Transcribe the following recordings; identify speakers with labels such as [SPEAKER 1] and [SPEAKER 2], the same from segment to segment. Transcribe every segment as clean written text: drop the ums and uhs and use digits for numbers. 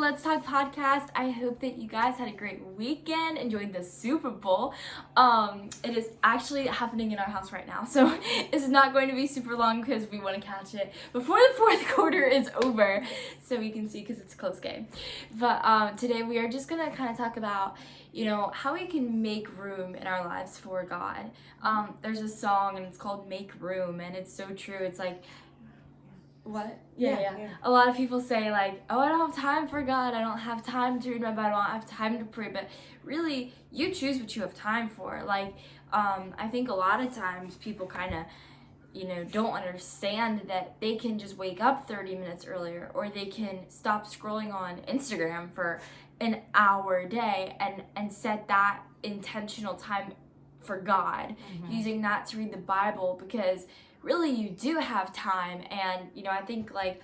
[SPEAKER 1] Let's Talk podcast. I hope that you guys had a great weekend, enjoyed the Super Bowl. It is actually happening in our house right now, so it's not going to be super long because we want to catch it before the fourth quarter is over so we can see because it's a close game. But today we are just going to kind of talk about, how we can make room in our lives for God. There's a song and it's called Make Room, and it's so true. It's like, what? Yeah. A lot of people say like, oh, I don't have time for God. I don't have time to read my Bible. I don't have time to pray. But really, you choose what you have time for. Like, I think a lot of times people kind of, don't understand that they can just wake up 30 minutes earlier, or they can stop scrolling on Instagram for an hour a day and set that intentional time for God, using that to read the Bible, because really you do have time. And I think like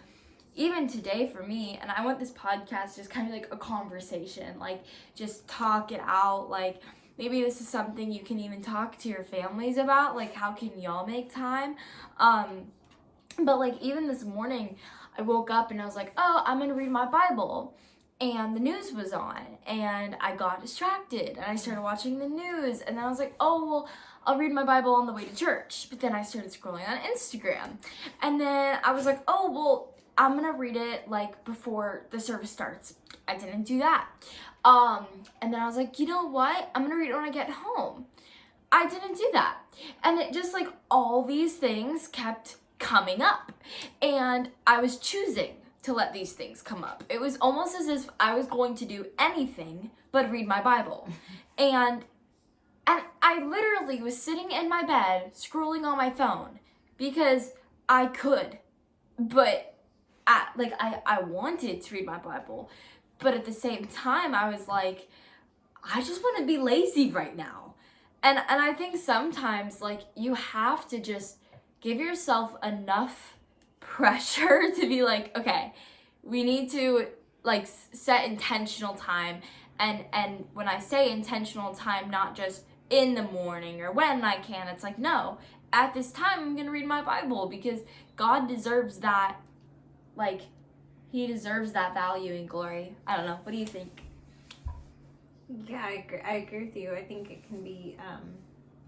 [SPEAKER 1] even today for me, and I want this podcast just kind of like a conversation, like just talk it out. Like maybe this is something you can even talk to your families about, like how can y'all make time. But like even this morning I woke up and I was like, oh, I'm gonna read my Bible, and the news was on and I got distracted and I started watching the news, and then I was like, oh well, I'll read my Bible on the way to church. But then I started scrolling on Instagram, and then I was like, oh well, I'm gonna read it like before the service starts. I didn't do that. And then I was like, you know what, I'm gonna read it when I get home. I didn't do that. And it just like all these things kept coming up, and I was choosing to let these things come up. It was almost as if I was going to do anything but read my Bible. And I literally was sitting in my bed scrolling on my phone because I could, but I wanted to read my Bible, but at the same time I was like, I just want to be lazy right now. And I think sometimes like you have to just give yourself enough pressure to be like, okay, we need to like set intentional time. And when I say intentional time, not just in the morning or when I can, it's like, no, at this time I'm gonna read my Bible because God deserves that. Like, he deserves that value and glory. I don't know, what do you think?
[SPEAKER 2] Yeah, I agree with you. I think it can be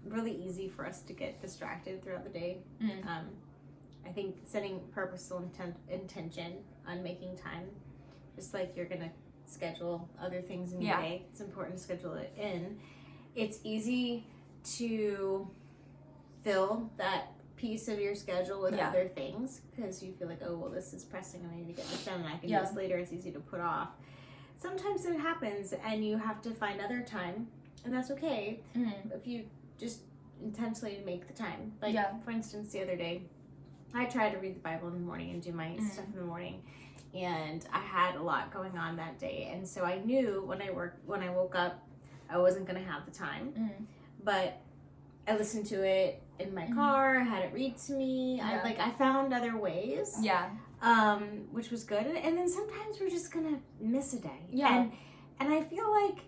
[SPEAKER 2] really easy for us to get distracted throughout the day. I think setting purposeful intention on making time, just like you're gonna schedule other things in your day, it's important to schedule it in. It's easy to fill that piece of your schedule with other things because you feel like, oh well, this is pressing, I need to get this done and I can do this later. It's easy to put off. Sometimes it happens and you have to find other time, and that's okay if you just intentionally make the time. Like for instance, the other day I tried to read the Bible in the morning and do my stuff in the morning, and I had a lot going on that day, and so I knew when I woke up I wasn't going to have the time, but I listened to it in my car, I had it read to me. I found other ways, which was good. And then sometimes we're just gonna miss a day, and I feel like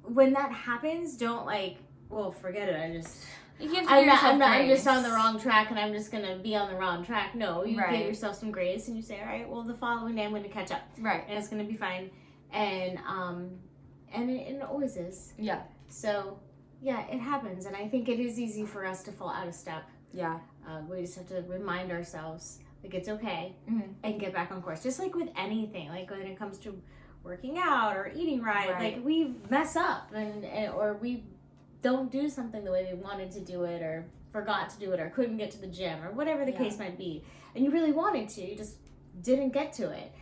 [SPEAKER 2] when that happens, don't like, well, forget it, I'm just on the wrong track and I'm just gonna be on the wrong track. No, you give yourself some grace and you say, all right, well, the following day I'm gonna catch up, and it's gonna be fine. And it always is. So it happens, and I think it is easy for us to fall out of step. We just have to remind ourselves like it's okay, and get back on course. Just like with anything, like when it comes to working out or eating right. Like we mess up or we don't do something the way we wanted to do it, or forgot to do it, or couldn't get to the gym, or whatever the case might be, and you really wanted to, you just didn't get to it.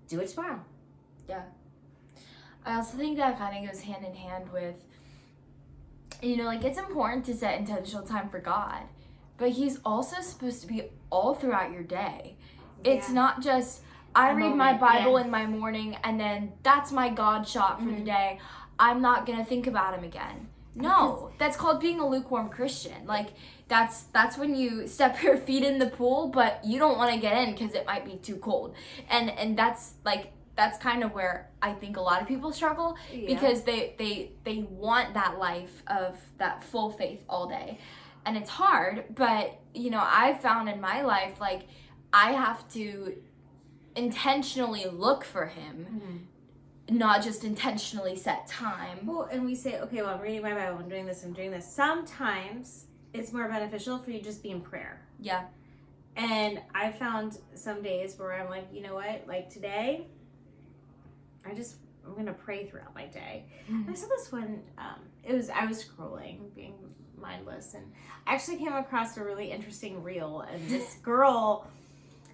[SPEAKER 2] Do it tomorrow.
[SPEAKER 1] I also think that kind of goes hand in hand with, like it's important to set intentional time for God, but he's also supposed to be all throughout your day. It's not just I read my Bible in my morning and then that's my God shot for the day. I'm not gonna think about him again. No, that's called being a lukewarm Christian. Like that's when you step your feet in the pool, but you don't want to get in because it might be too cold. And that's kind of where I think a lot of people struggle, because they want that life of that full faith all day, and it's hard. But I found in my life, like I have to intentionally look for him, not just intentionally set time.
[SPEAKER 2] Well, and we say, okay, well, I'm reading my Bible, I'm doing this. Sometimes it's more beneficial for you to just be in prayer.
[SPEAKER 1] Yeah.
[SPEAKER 2] And I found some days where I'm like, you know what? Like today, I'm going to pray throughout my day. And I saw this one, I was scrolling, being mindless, and I actually came across a really interesting reel, and this girl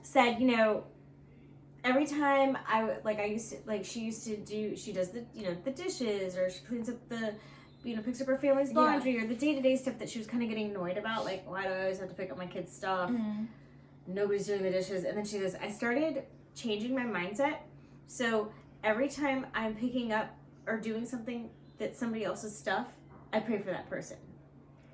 [SPEAKER 2] said, every time she does the dishes, or she cleans up picks up her family's laundry, or the day-to-day stuff that she was kind of getting annoyed about, like, why do I always have to pick up my kids' stuff? Nobody's doing the dishes. And then she goes, I started changing my mindset. So every time I'm picking up or doing something that's somebody else's stuff, I pray for that person.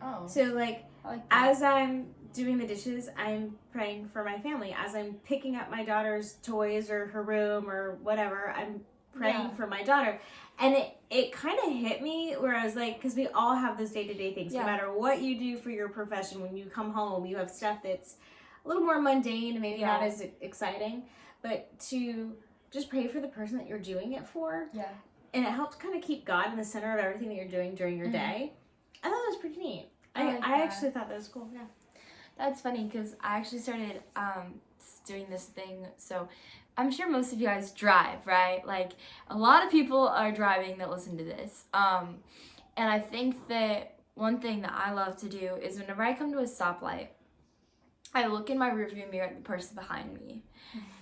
[SPEAKER 1] Oh.
[SPEAKER 2] So like as I'm doing the dishes, I'm praying for my family. As I'm picking up my daughter's toys or her room or whatever, I'm praying for my daughter. And it kind of hit me where I was like, because we all have those day-to-day things. No matter what you do for your profession, when you come home, you have stuff that's a little more mundane and maybe not as exciting, but to just pray for the person that you're doing it for.
[SPEAKER 1] Yeah.
[SPEAKER 2] And it helps kind of keep God in the center of everything that you're doing during your day. I thought that was pretty neat. I actually thought that was cool. Yeah.
[SPEAKER 1] That's funny because I actually started doing this thing. So I'm sure most of you guys drive, right? Like a lot of people are driving that listen to this. And I think that one thing that I love to do is whenever I come to a stoplight, I look in my rearview mirror at the person behind me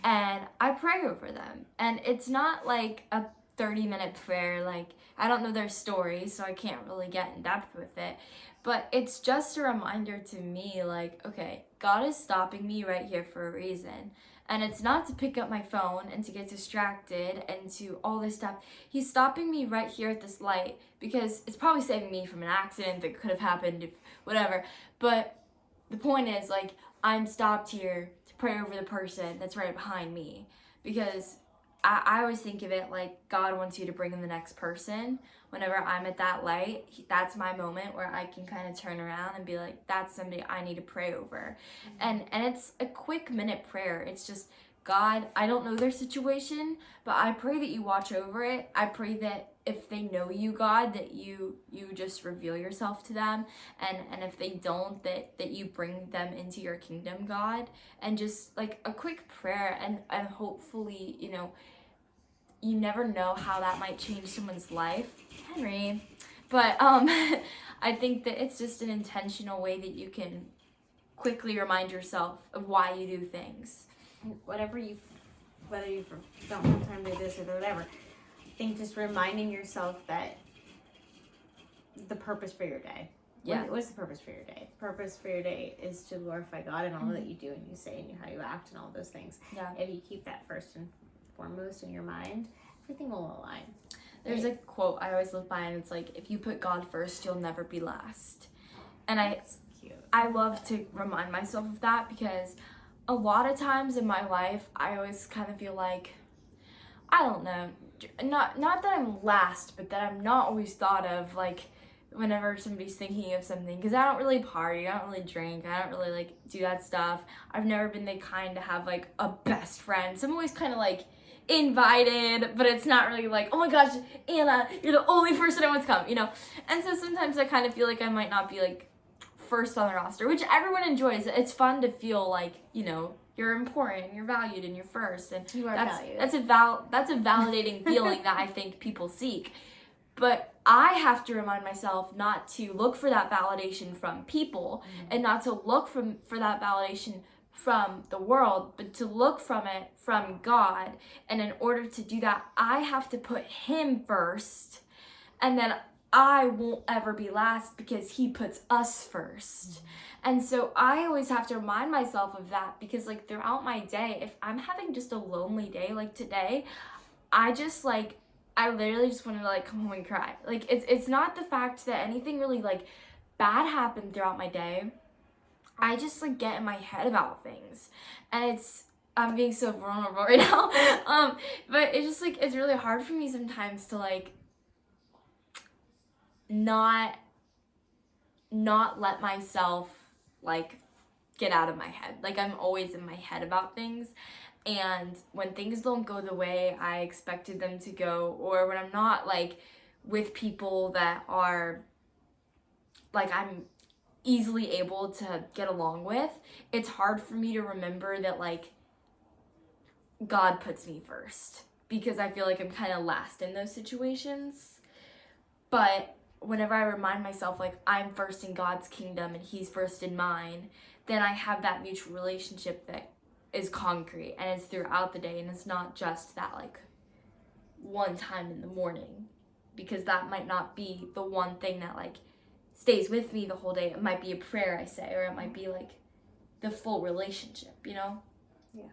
[SPEAKER 1] and I pray over them. And it's not like a 30-minute prayer. Like, I don't know their story, so I can't really get in depth with it. But it's just a reminder to me, like, okay, God is stopping me right here for a reason. And it's not to pick up my phone and to get distracted and to all this stuff. He's stopping me right here at this light because it's probably saving me from an accident that could have happened, if whatever. But the point is, like, I'm stopped here to pray over the person that's right behind me, because I always think of it like God wants you to bring in the next person. Whenever I'm at that light, that's my moment where I can kind of turn around and be like, that's somebody I need to pray over. And it's a quick minute prayer. It's just, God, I don't know their situation, but I pray that you watch over it. I pray that if they know you, God, that you just reveal yourself to them. And if they don't, that you bring them into your kingdom, God. And just like a quick prayer, and hopefully, you never know how that might change someone's life. Henry. But I think that it's just an intentional way that you can quickly remind yourself of why you do things.
[SPEAKER 2] Whether you don't have time to do this or whatever, I think just reminding yourself that the purpose for your day.
[SPEAKER 1] Yeah.
[SPEAKER 2] What's the purpose for your day? The purpose for your day is to glorify God in all that you do and you say and how you act and all those things.
[SPEAKER 1] Yeah.
[SPEAKER 2] If you keep that first and foremost in your mind, everything will align.
[SPEAKER 1] There's a quote I always live by, and it's like, if you put God first, you'll never be last. And
[SPEAKER 2] That's cute.
[SPEAKER 1] I love to remind myself of that, because a lot of times in my life, I always kind of feel like, I don't know, not that I'm last, but that I'm not always thought of, like, whenever somebody's thinking of something, because I don't really party, I don't really drink, I don't really, like, do that stuff. I've never been the kind to have, like, a best friend, so I'm always kind of, like, invited, but it's not really like, oh my gosh, Anna, you're the only person I want to come, And so sometimes I kind of feel like I might not be, like, first on the roster, which everyone enjoys. It's fun to feel like, you're important, you're valued, and you're first, and
[SPEAKER 2] you are valued.
[SPEAKER 1] That's a validating feeling that I think people seek. But I have to remind myself not to look for that validation from people, and not to look for that validation from the world, but to look from it from God. And in order to do that, I have to put him first, and then I won't ever be last because he puts us first. And so I always have to remind myself of that, because like throughout my day, if I'm having just a lonely day like today, I literally just want to like come home and cry. Like it's not the fact that anything really like bad happened throughout my day. I just like get in my head about things, and I'm being so vulnerable right now. But it's just like, it's really hard for me sometimes to like not let myself like get out of my head. Like, I'm always in my head about things. And when things don't go the way I expected them to go, or when I'm not, like, with people that are, like, I'm easily able to get along with, it's hard for me to remember that, like, God puts me first. Because I feel like I'm kind of last in those situations. But whenever I remind myself, like, I'm first in God's kingdom and he's first in mine, then I have that mutual relationship that is concrete and it's throughout the day, and it's not just that, like, one time in the morning, because that might not be the one thing that, like, stays with me the whole day. It might be a prayer I say, or it might be, like, the full relationship, you know?
[SPEAKER 2] Yeah.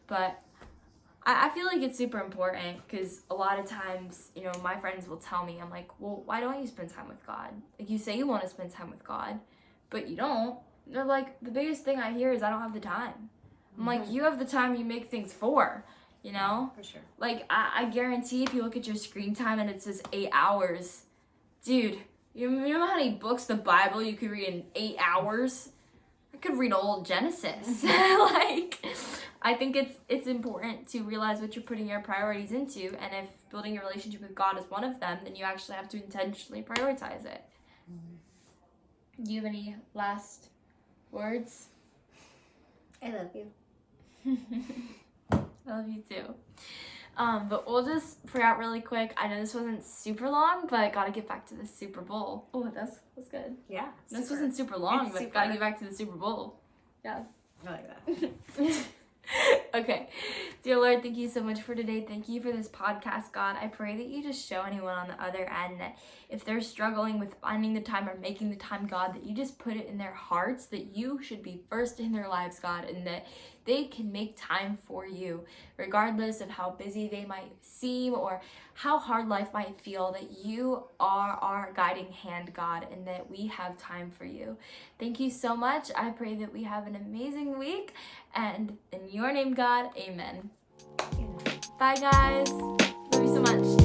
[SPEAKER 1] But I feel like it's super important, because a lot of times, you know, my friends will tell me, I'm like, well, why don't you spend time with God? Like, you say you want to spend time with God, but you don't. They're like, the biggest thing I hear is I don't have the time. I'm like, you have the time you make things for, you know?
[SPEAKER 2] For sure.
[SPEAKER 1] Like, I guarantee if you look at your screen time and it says 8 hours, dude, you know how many books the Bible you could read in 8 hours? I could read all of Genesis. Like, I think it's important to realize what you're putting your priorities into, and if building a relationship with God is one of them, then you actually have to intentionally prioritize it. Do you have any last words?
[SPEAKER 2] I love you.
[SPEAKER 1] I love you too. But we'll just forget really quick. I know this wasn't super long, but gotta get back to the Super Bowl. Oh, that's good.
[SPEAKER 2] Yeah.
[SPEAKER 1] This wasn't super long,
[SPEAKER 2] It's
[SPEAKER 1] but
[SPEAKER 2] super.
[SPEAKER 1] gotta get back to the Super Bowl. Yeah.
[SPEAKER 2] I like that.
[SPEAKER 1] Okay. Dear Lord, thank you so much for today. Thank you for this podcast, God. I pray that you just show anyone on the other end that if they're struggling with finding the time or making the time, God, that you just put it in their hearts that you should be first in their lives, God, and that they can make time for you, regardless of how busy they might seem or how hard life might feel, that you are our guiding hand, God, and that we have time for you. Thank you so much. I pray that we have an amazing week, and in your name, God, amen. Bye, guys. Love you so much.